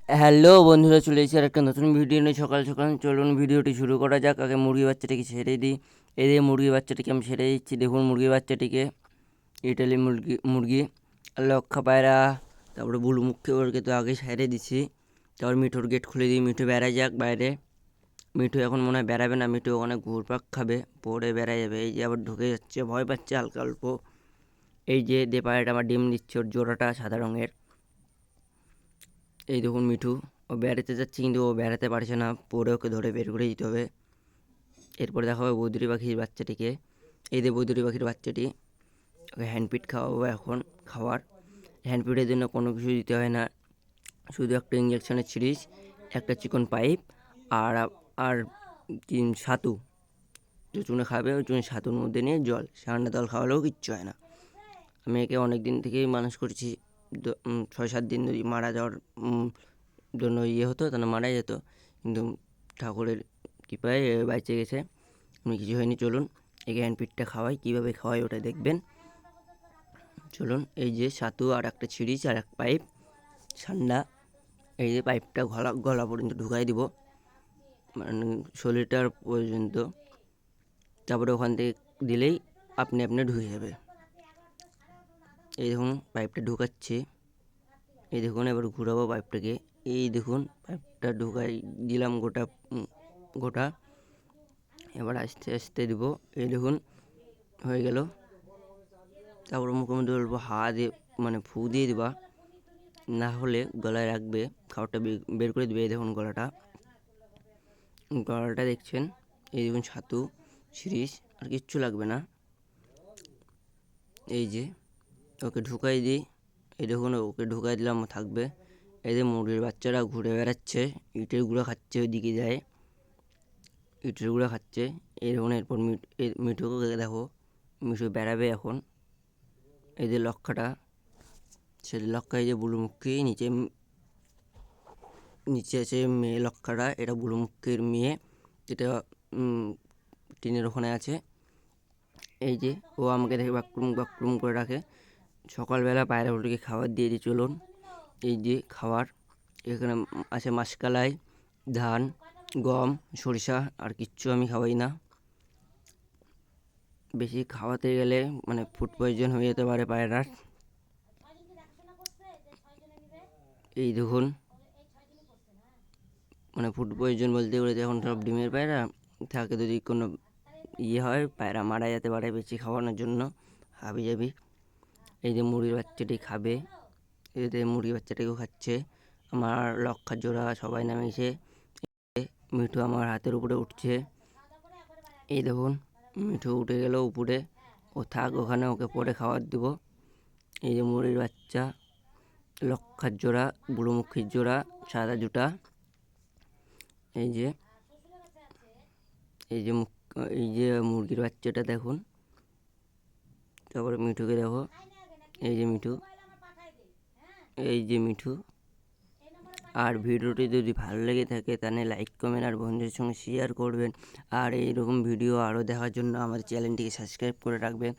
Hello বন্ধুরা, চলে এসেছি আর একটা নতুন ভিডিও নিয়ে। সকাল সকাল চলুন ভিডিওটি শুরু করা যাক। আগে মুরগি বাচ্চাটিকে ছেড়ে দিই। এই দিয়ে মুরগি বাচ্চাটিকে আমি ছেড়ে দিচ্ছি। দেখুন মুরগি বাচ্চাটিকে, ইটালি মুরগি লক্ষা পায়রা, তারপরে বুলুমুখী ওরকে তো আগে ছেড়ে দিছি। তারপর মিঠুর গেট খুলে দিই, মিঠু বেড়ায় যাক বাইরে। মিঠু এখন মনে হয় বেড়াবে না, মিঠু ওখানে ঘুরপাক খাবে, পরে বেড়ায় যাবে। এই যে আবার ঢুকে যাচ্ছে, ভয় পাচ্ছে হালকা অল্প। এই যে পায়রাটা আমার ডিম দিচ্ছে, ওর জোড়াটা সাদা রঙের। এই দেখুন মিঠু, ও বেড়াতে যাচ্ছে কিন্তু ও বেড়াতে পারছে না, পরে ওকে ধরে বের করে দিতে হবে। এরপরে দেখা হবে বৈদুরি পাখির বাচ্চাটিকে। এই যে বৈদুরি পাখির বাচ্চাটি, ওকে হ্যান্ডপিট খাওয়াবো এখন। খাওয়ার হ্যান্ডপিটের জন্য কোনো কিছু দিতে হয় না, শুধু একটা ইঞ্জেকশনের সিরিজ, একটা চিকন পাইপ, আর আর ছাতু, যে চুনে খাবে ওই চুনে ছাতুর মধ্যে নিয়ে জল, ঠান্ডা জল খাওয়ালেও কিচ্ছু হয় না। আমি একে অনেক দিন থেকেই মানুষ করছি, 6-7 দিন যদি মারা যাওয়ার জন্য হতো, তাহলে মারা যেত, কিন্তু ঠাকুরের কৃপায় বেঁচে গেছে, আমি কিছু হয়নি। চলুন একে হ্যান্ডপিটটা খাওয়াই, কীভাবে খাওয়াই ওটা দেখবেন। চলুন, এই যে ছাতু আর একটা ছিরিচ আর এক পাইপ ঠান্ডা, এই যে পাইপটা গলা পর্যন্ত ঢুকাই দিব, মানে শরীরটার পর্যন্ত। তারপরে ওখান থেকে দিলেই আপনি ঢুকে যাবে। এই দেখুন পাইপটা ঢুকাচ্ছি, এই দেখুন এবার ঘুরাবো পাইপটাকে। এই দেখুন পাইপটা ঢুকাই দিলাম গোটা। এবার আস্তে আস্তে দিব, এই দেখুন হয়ে গেল। তারপর মুখের মধ্যে অল্প হাওয়া দিয়ে, মানে ফু দিয়ে দিবা, না হলে গলায় রাখবে, খাবারটা বের করে দেবে। এই দেখুন গলাটা দেখছেন, এই দেখুন ছাতু সিরিজ, আর কিচ্ছু লাগবে না। এই যে ওকে ঢুকাই দিই, এই দেখুন ওকে ঢুকাই দিলাম, থাকবে। এই যে মুরগির বাচ্চারা ঘুরে বেড়াচ্ছে, ইটের গুঁড়া খাচ্ছে, ওইদিকে যায় ইটের গুঁড়া খাচ্ছে। এই দেখুন এরপর মিঠুকে দেখো, মিঠু বেড়াবে এখন। এই যে লক্ষাটা, সেই লক্ষা, এই যে বুলুমুখী, নিচে আছে মেয়ে লক্ষাটা, এটা বুলুমুখীর মেয়ে, যেটা টিনের ওখানে আছে। এই যে ও আমাকে দেখে বাকরুম করে রাখে। সকালবেলা পায়রাগুলোকে খাবার দিয়ে দিই। চলুন, এই যে খাবার, এখানে আছে মাসকালাই, ধান, গম, সরিষা, আর কিচ্ছু আমি খাওয়াই না। বেশি খাওয়াতে গেলে মানে ফুড পয়জন হয়ে যেতে পারে পায়রার। এই দেখুন, মানে ফুড পয়জন বলতে গেলে এখন সব ডিমের পায়রা থাকে, যদি কোনো হয় পায়রা মারা যেতে পারে বেশি খাওয়ানোর জন্য, হাবি যাবি। এই যে মুরগির বাচ্চাটি খাবে, এই যে মুরগির বাচ্চাটাকেও খাচ্ছে। আমার লক্ষার জোড়া সবাই নামেছে। মিঠু আমার হাতের উপরে উঠছে, এই দেখুন মিঠু উঠে গেল উপরে, ও থাক ওখানে, ওকে পরে খাবার দিব। এই যে মুরগির বাচ্চা, লক্ষার জোড়া, বুড়োমুখীর জোড়া, সাদা জুটা। এই যে এই যে এই যে মুরগির বাচ্চাটা দেখুন। তারপরে মিঠুকে দেখো, এই যে মিঠু, এই যে মিঠু। আর ভিডিওটি যদি ভালো লেগে থাকে তাহলে লাইক, কমেন্ট আর বন্ধুদের সঙ্গে শেয়ার করবেন। আর এইরকম ভিডিও আরও দেখার জন্য আমাদের চ্যানেলটিকে সাবস্ক্রাইব করে রাখবেন।